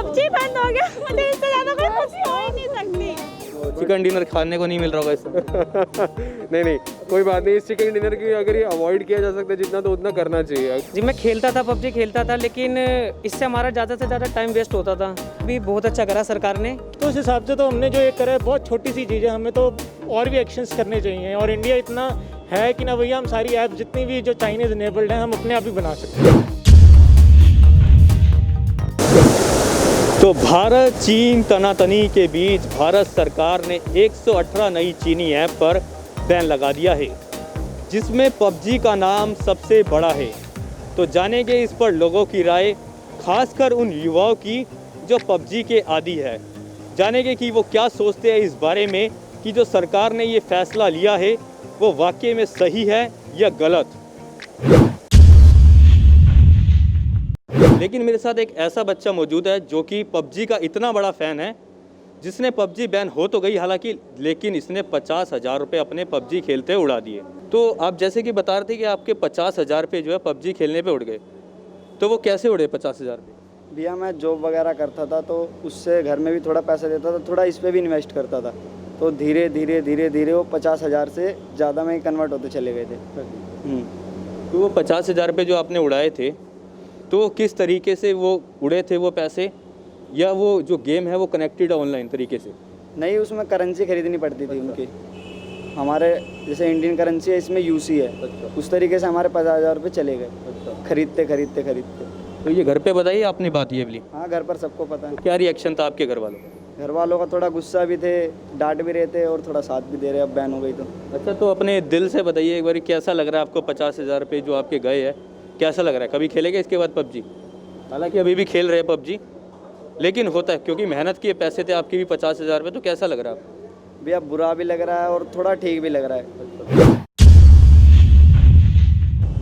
PUBG बंद हो गया, मुझे इससे ज़्यादा कोई खुशी हो ही नहीं सकती। चिकन डिनर खाने को नहीं मिल रहा होगा इससे। नहीं कोई बात नहीं, इस चिकन डिनर की अगर ये अवॉइड किया जा सकता है जितना तो उतना करना चाहिए। जी मैं खेलता था, पबजी खेलता था, लेकिन इससे हमारा ज़्यादा से ज़्यादा टाइम वेस्ट होता था। भी बहुत अच्छा करा सरकार ने। तो उस हिसाब से तो हमने जो ये करा है बहुत छोटी सी चीज़ है, हमें तो और भी एक्शंस करने चाहिए। और इंडिया इतना है कि ना भैया, हम सारी ऐप जितनी भी जो चाइनीज़ इनेबल्ड हैं हम अपने आप ही बना सकते हैं। तो भारत चीन तनातनी के बीच भारत सरकार ने 118 नई चीनी ऐप पर बैन लगा दिया है, जिसमें पबजी का नाम सबसे बड़ा है। तो जानेंगे इस पर लोगों की राय, खासकर उन युवाओं की जो पबजी के आदी है। जानेंगे कि वो क्या सोचते हैं इस बारे में कि जो सरकार ने ये फैसला लिया है वो वाकई में सही है या गलत। लेकिन मेरे साथ एक ऐसा बच्चा मौजूद है जो कि पबजी का इतना बड़ा फ़ैन है, जिसने पबजी बैन हो तो गई हालांकि, लेकिन इसने 50,000 रुपये अपने पबजी खेलते उड़ा दिए। तो आप जैसे कि बता रहे थे कि आपके 50,000 रुपये जो है पबजी खेलने पे उड़ गए, तो वो कैसे उड़े 50,000 रुपये? भैया मैं जॉब वगैरह करता था तो उससे घर में भी थोड़ा पैसा देता था, थोड़ा इस पे भी इन्वेस्ट करता था, तो धीरे धीरे वो 50,000 से ज़्यादा में ही कन्वर्ट होते चले गए थे। तो वो 50,000 रुपये जो आपने उड़ाए थे, तो किस तरीके से वो उड़े थे वो पैसे, या वो जो गेम है वो कनेक्टेड है ऑनलाइन तरीके से? नहीं, उसमें करेंसी खरीदनी पड़ती थी उनकी। हमारे जैसे इंडियन करेंसी है, इसमें यूसी है। अच्छा। उस तरीके से हमारे 50,000 रुपये चले गए। अच्छा। खरीदते। तो ये घर पे बताइए आपने बात ये वाली? हाँ, घर पर सबको पता है। क्या रिएक्शन था आपके घर वालों का? घर वालों का थोड़ा गुस्सा भी थे, डांट भी रहे थे और थोड़ा साथ भी दे रहे, अब बैन हो गई तो। अच्छा, तो अपने दिल से बताइए एक बार, कैसा लग रहा है आपको 50,000 रुपये जो आपके गए हैं, कैसा लग रहा है? कभी खेलेंगे इसके बाद पबजी? हालांकि अभी भी खेल रहे हैं पबजी, लेकिन होता है क्योंकि मेहनत के पैसे थे आपके भी 50,000 रुपये, तो कैसा लग रहा है आपको? भैया बुरा भी लग रहा है और थोड़ा ठीक भी लग रहा है।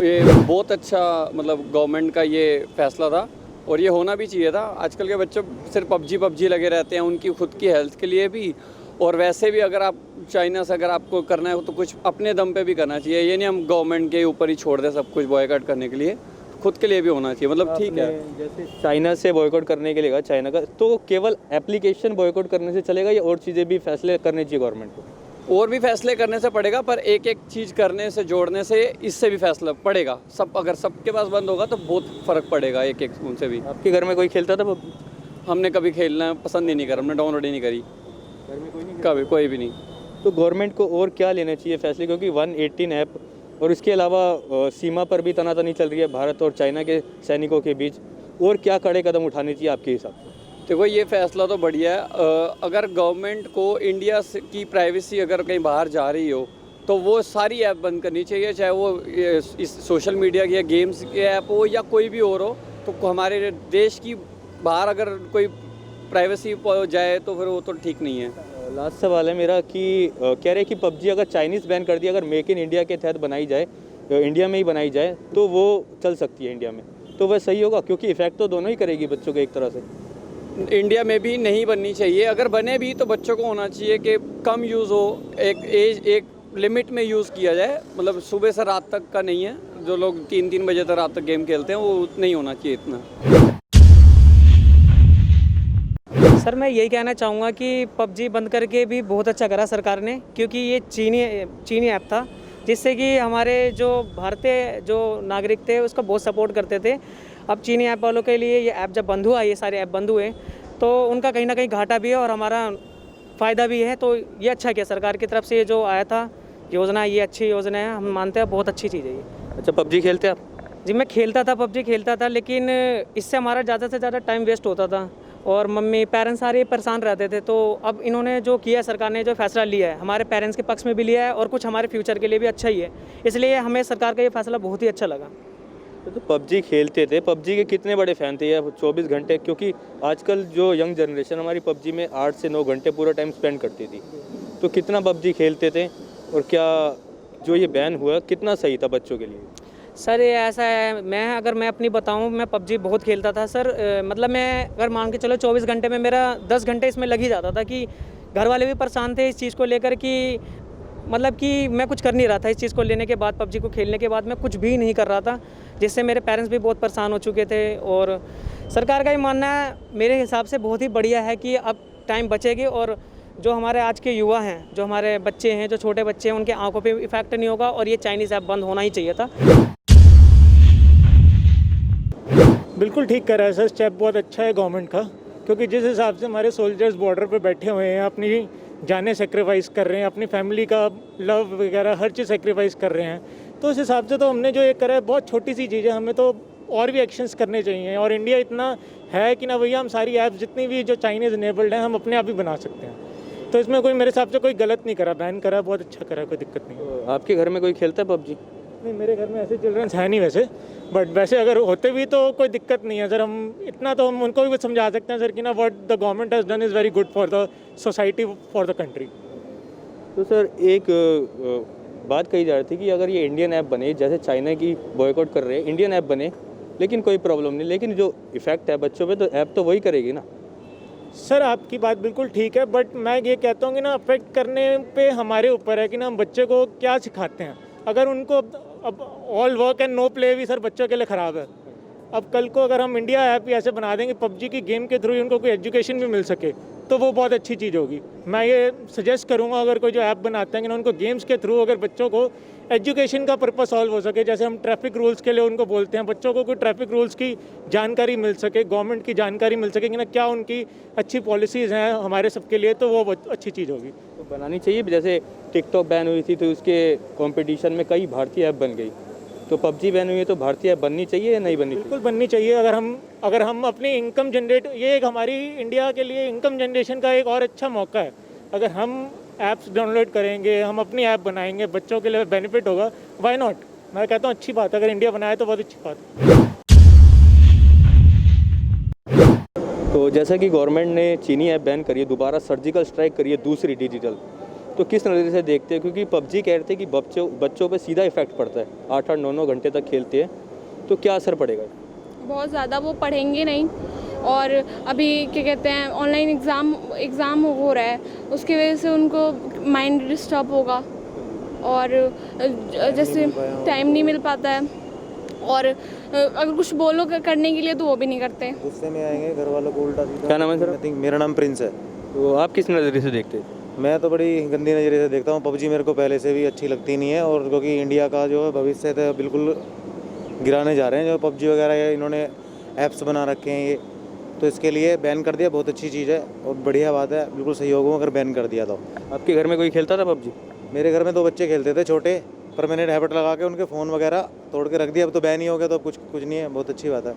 ये बहुत अच्छा मतलब गवर्नमेंट का ये फैसला था और ये होना भी चाहिए था। आजकल के बच्चे सिर्फ पबजी लगे रहते हैं, उनकी खुद की हेल्थ के लिए भी, और वैसे भी अगर आप चाइना से अगर आपको करना है तो कुछ अपने दम पे भी करना चाहिए। ये नहीं हम गवर्नमेंट के ऊपर ही छोड़ दें सब कुछ बॉयकॉट करने के लिए, खुद के लिए भी होना चाहिए। मतलब ठीक है, जैसे चाइना से बॉयकॉट करने के लिए चाइना का, तो केवल एप्लीकेशन बॉयकॉट करने से चलेगा या और चीज़ें भी फैसले करने चाहिए गवर्नमेंट को? और भी फैसले करने से पड़ेगा, पर एक एक चीज़ करने से जोड़ने से इससे भी फैसला पड़ेगा। सब अगर सबके पास बंद होगा तो बहुत फ़र्क पड़ेगा एक एक उनसे भी। आपके घर में कोई खेलता था पबजी? हमने कभी खेलना पसंद ही नहीं करा, हमने डाउनलोड ही नहीं करी घर में कोई नहीं? कभी, कोई भी नहीं। तो गवर्नमेंट को और क्या लेने चाहिए फैसले, क्योंकि 118 ऐप और इसके अलावा सीमा पर भी तनातनी चल रही है भारत और चाइना के सैनिकों के बीच, और क्या कड़े कदम उठाने चाहिए आपके हिसाब से? देखो ये फैसला तो बढ़िया है। अगर गवर्नमेंट को इंडिया की प्राइवेसी अगर कहीं बाहर जा रही हो तो वो सारी ऐप बंद करनी चाहिए, चाहे वो इस सोशल मीडिया की या गेम्स की ऐप हो या कोई भी और हो। तो हमारे देश की बाहर अगर कोई प्राइवेसी जाए तो फिर वो तो ठीक नहीं है। लास्ट सवाल है मेरा कि कह रहे कि पबजी अगर चाइनीज़ बैन कर दिया, अगर मेक इन इंडिया के तहत बनाई जाए, इंडिया में ही बनाई जाए, तो वो चल सकती है इंडिया में, तो वह सही होगा? क्योंकि इफेक्ट तो दोनों ही करेगी बच्चों को एक तरह से। इंडिया में भी नहीं बननी चाहिए, अगर बने भी तो बच्चों को होना चाहिए कि कम यूज़ हो, एक लिमिट में यूज़ किया जाए। मतलब सुबह से रात तक का नहीं है, जो लोग 3-3 बजे तक रात तक गेम खेलते हैं वो नहीं होना चाहिए इतना। सर मैं यही कहना चाहूँगा कि पबजी बंद करके भी बहुत अच्छा करा सरकार ने, क्योंकि ये चीनी ऐप था, जिससे कि हमारे जो भारतीय जो नागरिक थे उसको बहुत सपोर्ट करते थे। अब चीनी ऐप वालों के लिए ये ऐप जब बंद हुआ, ये सारे ऐप बंद हुए, तो उनका कहीं ना कहीं घाटा भी है और हमारा फ़ायदा भी है। तो ये अच्छा किया सरकार की तरफ से, ये जो आया था योजना, ये अच्छी योजना है, हम मानते हैं बहुत अच्छी चीज़ है ये। अच्छा, पबजी खेलते आप? जी मैं खेलता था, पबजी खेलता था, लेकिन इससे हमारा ज़्यादा से ज़्यादा टाइम वेस्ट होता था और मम्मी पेरेंट्स सारे परेशान रहते थे। तो अब इन्होंने जो किया, सरकार ने जो फैसला लिया है, हमारे पेरेंट्स के पक्ष में भी लिया है और कुछ हमारे फ्यूचर के लिए भी अच्छा ही है, इसलिए हमें सरकार का ये फैसला बहुत ही अच्छा लगा। तो पबजी खेलते थे, पबजी के कितने बड़े फ़ैन थे या 24 घंटे? क्योंकि आजकल जो यंग जनरेशन हमारी पबजी में 8 से 9 घंटे पूरा टाइम स्पेंड करती थी, तो कितना पबजी खेलते थे और क्या जो ये बैन हुआ कितना सही था बच्चों के लिए? सर ये ऐसा है, अगर मैं अपनी बताऊं, मैं पबजी बहुत खेलता था सर। मतलब मैं अगर मान के चलो 24 घंटे में मेरा 10 घंटे इसमें लग ही जाता था कि घर वाले भी परेशान थे इस चीज़ को लेकर कि मतलब कि मैं कुछ कर नहीं रहा था इस चीज़ को लेने के बाद, पबजी को खेलने के बाद मैं कुछ भी नहीं कर रहा था, जिससे मेरे पेरेंट्स भी बहुत परेशान हो चुके थे और सरकार का ये मानना है मेरे हिसाब से बहुत ही बढ़िया है कि अब टाइम बचेगी और जो हमारे आज के युवा हैं, जो हमारे बच्चे हैं, जो छोटे बच्चे हैं, उनके आंखों पे इफेक्ट नहीं होगा और ये चाइनीज़ ऐप बंद होना ही चाहिए था। बिल्कुल ठीक कर रहा है सर, स्टेप बहुत अच्छा है गवर्नमेंट का, क्योंकि जिस हिसाब से हमारे सोल्जर्स बॉर्डर पे बैठे हुए हैं, अपनी जानें सेक्रीफाइस कर रहे हैं, अपनी फैमिली का लव वगैरह हर चीज़ सेक्रीफाइस कर रहे हैं, तो उस हिसाब से तो हमने जो ये करा है बहुत छोटी सी चीज़ है। हमें तो और भी एक्शंस करने चाहिए और इंडिया इतना है कि ना भैया हम सारी ऐप्स जितनी भी जो चाइनीज़ इनेबल्ड हैं हम अपने आप ही बना सकते हैं। तो इसमें कोई मेरे हिसाब से कोई गलत नहीं करा, बैन करा बहुत अच्छा करा, कोई दिक्कत नहीं। तो आपके घर में कोई खेलता है पबजी? नहीं, मेरे घर में ऐसे चिल्ड्रंस है नहीं वैसे, बट वैसे अगर होते भी तो कोई दिक्कत नहीं है सर। हम इतना तो हम उनको भी कुछ समझा सकते हैं सर कि ना what the government has done is very good for the society, for the country. तो सर एक बात कही जा रही थी कि अगर ये इंडियन ऐप बने, जैसे चाइना की बॉयकॉट कर रहे हैं, इंडियन ऐप बने लेकिन कोई प्रॉब्लम नहीं, लेकिन जो इफेक्ट है बच्चों पे तो ऐप तो वही करेगी ना। सर आपकी बात बिल्कुल ठीक है, बट मैं ये कहता हूँ कि ना अफेक्ट करने पे हमारे ऊपर है कि ना हम बच्चे को क्या सिखाते हैं। अगर उनको अब all work and no play भी सर बच्चों के लिए ख़राब है। अब कल को अगर हम इंडिया ऐप ही ऐसे बना देंगे पबजी की गेम के थ्रू ही उनको कोई एजुकेशन भी मिल सके तो वो बहुत अच्छी चीज़ होगी। मैं ये सजेस्ट करूँगा अगर कोई जो ऐप बनाते हैं कि ना उनको गेम्स के थ्रू अगर बच्चों को एजुकेशन का पर्पस सॉल्व हो सके, जैसे हम ट्रैफिक रूल्स के लिए उनको बोलते हैं, बच्चों को कोई ट्रैफिक रूल्स की जानकारी मिल सके, गवर्नमेंट की जानकारी मिल सके कि ना क्या उनकी अच्छी पॉलिसीज़ हैं हमारे सबके लिए, तो वो अच्छी चीज़ होगी। तो बनानी चाहिए। जैसे टिकटॉक बैन हुई थी तो उसके कंपटीशन में कई भारतीय ऐप बन गई, तो पबजी बैन हुई है तो भारतीय ऐप बननी चाहिए या नहीं बननी चाहिए? बिल्कुल बननी चाहिए। अगर हम अपनी इनकम जनरेट, ये एक हमारी इंडिया के लिए इनकम जनरेशन का एक और अच्छा मौका है। अगर हम ऐप्स डाउनलोड करेंगे, हम अपनी ऐप बनाएंगे, बच्चों के लिए बेनिफिट होगा, व्हाई नॉट। मैं कहता हूँ अच्छी बात है, अगर इंडिया बनाए तो बहुत अच्छी बात है। तो जैसा कि गवर्नमेंट ने चीनी ऐप बैन करी है, दोबारा सर्जिकल स्ट्राइक करी है दूसरी डिजिटल, तो किस नज़रिए से देखते हैं? क्योंकि पबजी कह रहे थे कि बच्चों पे सीधा इफेक्ट पड़ता है, 8-8, 9-9 घंटे तक खेलते हैं, तो क्या असर पड़ेगा? बहुत ज़्यादा वो पढ़ेंगे नहीं। और अभी क्या कहते हैं ऑनलाइन एग्ज़ाम हो रहा है, उसकी वजह से उनको माइंड डिस्टर्ब होगा और जैसे टाइम नहीं मिल पाता है और अगर कुछ बोलो करने के लिए तो वो भी नहीं करते, गुस्से में आएंगे, घर वालों को उल्टा सीधा। क्या नाम है सर? मेरा नाम प्रिंस है। तो आप किस नज़रिए से देखते हैं? मैं तो बड़ी गंदी नज़रिए से देखता हूँ। पबजी मेरे को पहले से भी अच्छी लगती नहीं है, और क्योंकि इंडिया का जो है भविष्य है बिल्कुल गिराने जा रहे हैं जो पबजी वगैरह इन्होंने ऐप्स बना रखे हैं ये, तो इसके लिए बैन कर दिया, बहुत अच्छी चीज़ है और बढ़िया बात है, बिल्कुल सहयोग हो अगर बैन कर दिया तो। आपके घर में कोई खेलता था पबजी? मेरे घर में 2 बच्चे खेलते थे छोटे, पर मैंने हैबिट लगा के उनके फ़ोन वगैरह तोड़ के रख दिया। अब तो बैन ही हो गया, तो अब कुछ नहीं है, बहुत अच्छी बात है।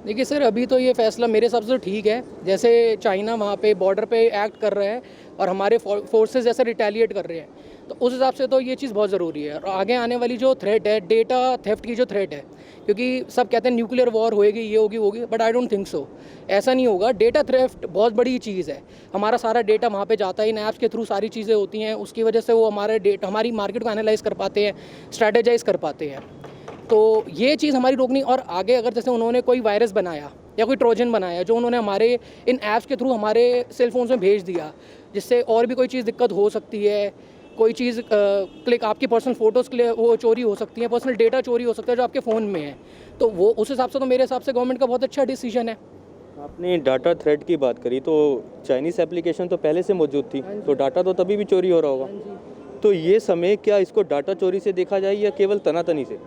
देखिए सर, अभी तो ये फैसला मेरे हिसाब से ठीक है। जैसे चाइना वहाँ पे बॉर्डर पे एक्ट कर रहे हैं और हमारे फोर्सेस जैसे रिटेलिएट कर रहे हैं, तो उस हिसाब से तो ये चीज़ बहुत ज़रूरी है। और आगे आने वाली जो थ्रेट है, डेटा थेफ्ट की जो थ्रेट है, क्योंकि सब कहते हैं न्यूक्लियर वॉर होएगी, ये होगी, but I don't think so, ऐसा नहीं होगा। डेटा थेफ्ट बहुत बड़ी चीज़ है। हमारा सारा डेटा वहाँ पे जाता है, इन ऐप्स के थ्रू सारी चीज़ें होती हैं, उसकी वजह से वो हमारी मार्केट को एनालाइज कर पाते हैं, स्ट्रैटेजाइज कर पाते हैं। तो ये चीज़ हमारी रोकनी। और आगे अगर जैसे उन्होंने कोई वायरस बनाया या कोई ट्रोजन बनाया जो उन्होंने हमारे इन ऐप्स के थ्रू हमारे सेलफोन्स में भेज दिया, जिससे और भी कोई चीज़ दिक्कत हो सकती है, कोई चीज़ क्लिक आपकी पर्सनल फ़ोटोज़ के लिए वो चोरी हो सकती है, पर्सनल डेटा चोरी हो सकता है जो आपके फ़ोन में है, तो वो उस हिसाब से तो मेरे हिसाब से गवर्नमेंट का बहुत अच्छा डिसीजन है। आपने डाटा थ्रेड की बात करी, तो चाइनीज़ एप्लीकेशन तो पहले से मौजूद थी, तो डाटा तो तभी भी चोरी हो रहा होगा, तो ये समय क्या इसको डाटा चोरी से देखा जाए या केवल तनातनी से?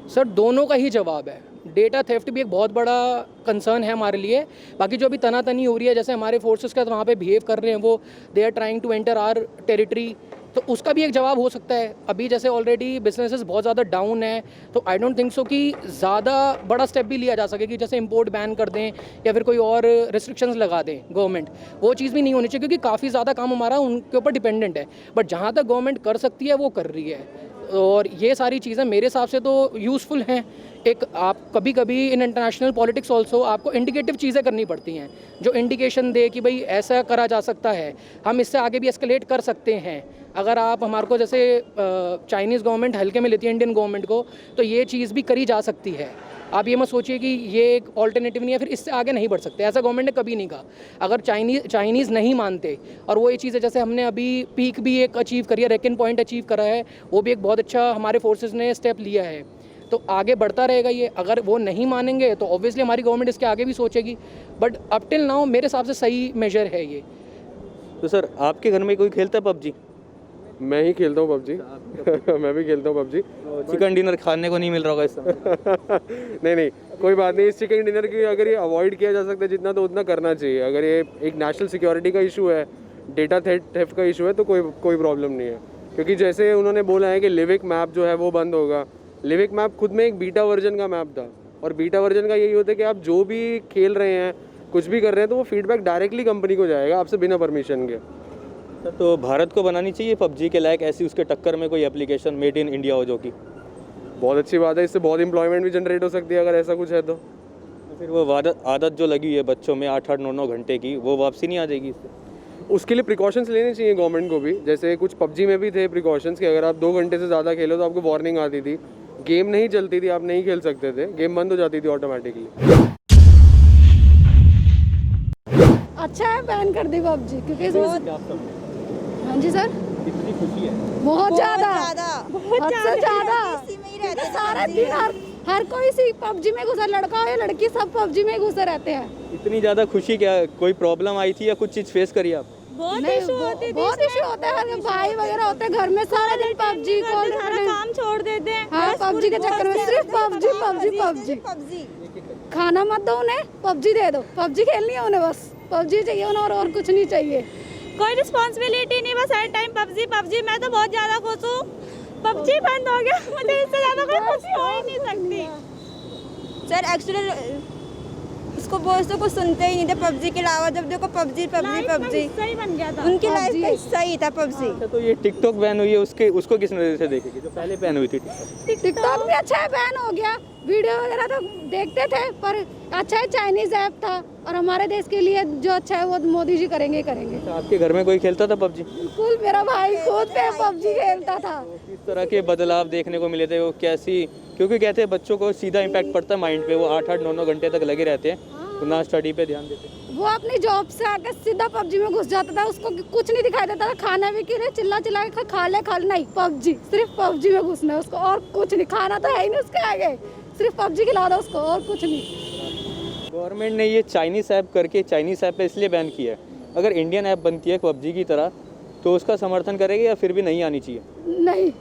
सर दोनों का ही जवाब है। डेटा थेफ्ट भी एक बहुत बड़ा कंसर्न है हमारे लिए। बाकी जो अभी तनातनी हो रही है, जैसे हमारे फोर्सेस का वहाँ पे बिहेव कर रहे हैं, वो they are trying to enter our territory, तो उसका भी एक जवाब हो सकता है। अभी जैसे ऑलरेडी बिजनेसेस बहुत ज़्यादा डाउन है, तो आई डोंट थिंक सो कि ज़्यादा बड़ा स्टेप भी लिया जा सके कि जैसे इंपोर्ट बैन कर दें या फिर कोई और रिस्ट्रिक्शंस लगा दें गवर्नमेंट, वो चीज़ भी नहीं होनी चाहिए, क्योंकि काफ़ी ज़्यादा काम हमारा उनके ऊपर डिपेंडेंट है। बट जहाँ तक गवर्नमेंट कर सकती है वो कर रही है, और ये सारी चीज़ें मेरे हिसाब से तो यूज़फुल हैं। एक आप कभी कभी इन इंटरनेशनल पॉलिटिक्स ऑल्सो आपको इंडिकेटिव चीज़ें करनी पड़ती हैं जो इंडिकेशन दे कि भाई ऐसा करा जा सकता है, हम इससे आगे भी एस्केलेट कर सकते हैं। अगर आप हमारे को जैसे चाइनीज़ गवर्नमेंट हल्के में लेती है इंडियन गवर्नमेंट को, तो ये चीज़ भी करी जा सकती है। आप ये मत सोचिए कि ये एक ऑल्टरनेटिव नहीं है, फिर इससे आगे नहीं बढ़ सकते, ऐसा गवर्नमेंट ने कभी नहीं कहा। अगर चाइनीज़ नहीं मानते, और वो ये चीज़ है जैसे हमने अभी पीक भी एक अचीव करी है, रेकन पॉइंट अचीव करा है, वो भी एक बहुत अच्छा हमारे फोर्सेस ने स्टेप लिया है। तो आगे बढ़ता रहेगा ये। अगर वो नहीं मानेंगे तो ऑब्वियसली हमारी गवर्नमेंट इसके आगे भी सोचेगी, बट अप टिल नाउ मेरे हिसाब से सही मेजर है ये। तो सर आपके घर में कोई खेलता है पबजी? मैं ही खेलता हूँ पबजी मैं भी खेलता हूँ पबजी चिकन डिनर खाने को नहीं मिल रहा होगा इस समय। नहीं कोई बात नहीं। इस चिकन डिनर की अगर ये अवॉइड किया जा सकता है जितना, तो उतना करना चाहिए। अगर ये एक नेशनल सिक्योरिटी का इशू है, डेटा थेफ्ट का इशू है, तो कोई प्रॉब्लम नहीं है। क्योंकि जैसे उन्होंने बोला है कि लिविक मैप जो है वो बंद होगा। लिविक मैप खुद में एक बीटा वर्जन का मैप था, और बीटा वर्जन का यही होता है कि आप जो भी खेल रहे हैं, कुछ भी कर रहे हैं, तो वो फीडबैक डायरेक्टली कंपनी को जाएगा आपसे बिना परमिशन के। तो भारत को बनानी चाहिए पबजी के लायक ऐसी उसके टक्कर में कोई एप्लीकेशन मेड इन इंडिया हो जो कि। बहुत अच्छी बात है, इससे बहुत एम्प्लॉयमेंट भी जनरेट हो सकती है अगर ऐसा कुछ है तो। फिर वो आदत जो लगी हुई है बच्चों में 8-8, 9-9 घंटे की, वो वापसी नहीं आ जाएगी इससे? उसके लिए प्रिकॉशंस लेने चाहिए गवर्नमेंट को भी। जैसे कुछ पबजी में भी थे प्रिकॉशंस कि अगर आप 2 घंटे से ज़्यादा खेलो तो आपको वार्निंग आती थी, गेम नहीं चलती थी, आप नहीं खेल सकते थे, गेम बंद हो जाती थी ऑटोमेटिकली। अच्छा है बैन कर दी पबजी, क्योंकि हाँ जी सर, कितनी खुशी है? बहुत ज़्यादा हद से ज़्यादा। सारा दिन हर कोई सी पबजी में घुसा, लड़का हो या लड़की, सब पबजी में घुसे रहते हैं। इतनी ज़्यादा खुशी क्या? कोई प्रॉब्लम आई थी या कुछ चीज़ फेस करी आप? बहुत इशू होते हैं, भाई वगैरह होते हैं घर में, सारा दिन पबजी को सारा काम छोड़ देते हैं। हाँ, पबजी के चक्कर में सिर्फ पबजी। खाना मत दो उन्हें, पबजी दे दो, पबजी खेलनी है उन्हें, बस पबजी चाहिए उन्हें और कुछ नहीं चाहिए। कोई रिस्पॉन्सिबिलिटी नहीं, बस हर टाइम पबजी। मैं तो बहुत ज़्यादा खुश हूँ, पबजी बंद हो गया, मुझे इससे ज़्यादा कोई खुशी हो ही नहीं सकती। सर एक्चुअली उसको बोल तो कुछ सुनते ही नहीं थे पबजी के अलावा। जब देखो पबजी सही बन गया था, उनकी लाइफ का हिस्सा ही था पबजी। अच्छा, तो ये टिकटॉक बैन हुई है, उसको किस नज़र से देखेगी जो पहले बैन हुई थी? टिकटॉक भी अच्छा है, बैन हो गया। वीडियो वगैरह तो देखते थे, पर अच्छा है, चाइनीज ऐप था, और हमारे देश के लिए जो अच्छा है वो मोदी जी करेंगे। तो आपके घर में कोई खेलता था पबजी? बिल्कुल, मेरा भाई खुद पे पबजी खेलता था। किस तरह के बदलाव देखने को मिले थे? वो कैसी, क्योंकि कहते हैं बच्चों को सीधा इम्पैक्ट पड़ता है माइंड पे, वो 8-8, 9-9 घंटे तक लगे रहते हैं, तो ना स्टडी पे ध्यान देते हैं। वो अपनी जॉब से आकर सीधा पबजी में घुस जाता था, उसको कुछ नहीं दिखाई देता था, खाना भी गिरे, चिल्ला के खा ले नहीं, पबजी, सिर्फ पबजी में घुसना है उसको, और कुछ नहीं। खाना तो है ही नहीं उसके आगे, सिर्फ पबजी खिला दो उसको, और कुछ नहीं। गवर्नमेंट ने ये चाइनीज़ ऐप करके चाइनीज़ ऐप पे इसलिए बैन किया है। अगर इंडियन ऐप बनती है पबजी की तरह तो उसका समर्थन करेंगे या फिर भी नहीं आनी चाहिए? नहीं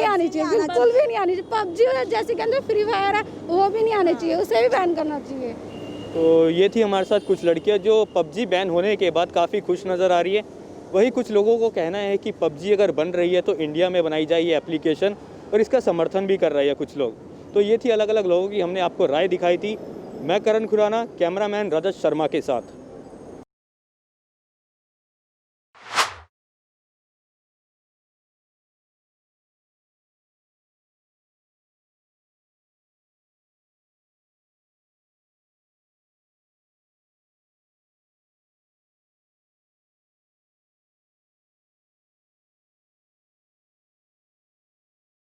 आनी चाहिए, बिल्कुल भी नहीं आनी चाहिए। पबजी जैसे के अंदर फ्री फायर है, वो भी नहीं आनी चाहिए, उसे भी बैन करना चाहिए। तो ये थी हमारे साथ कुछ लड़कियां जो पबजी बैन होने के बाद काफ़ी खुश नज़र आ रही है। वही कुछ लोगों को कहना है कि पबजी अगर बन रही है तो इंडिया में बनाई जाए ये एप्लीकेशन, और इसका समर्थन भी कर रहे हैं कुछ लोग। तो ये थी अलग अलग लोगों की हमने आपको राय दिखाई थी। मैं करण खुराना, कैमरामैन रजत शर्मा के साथ।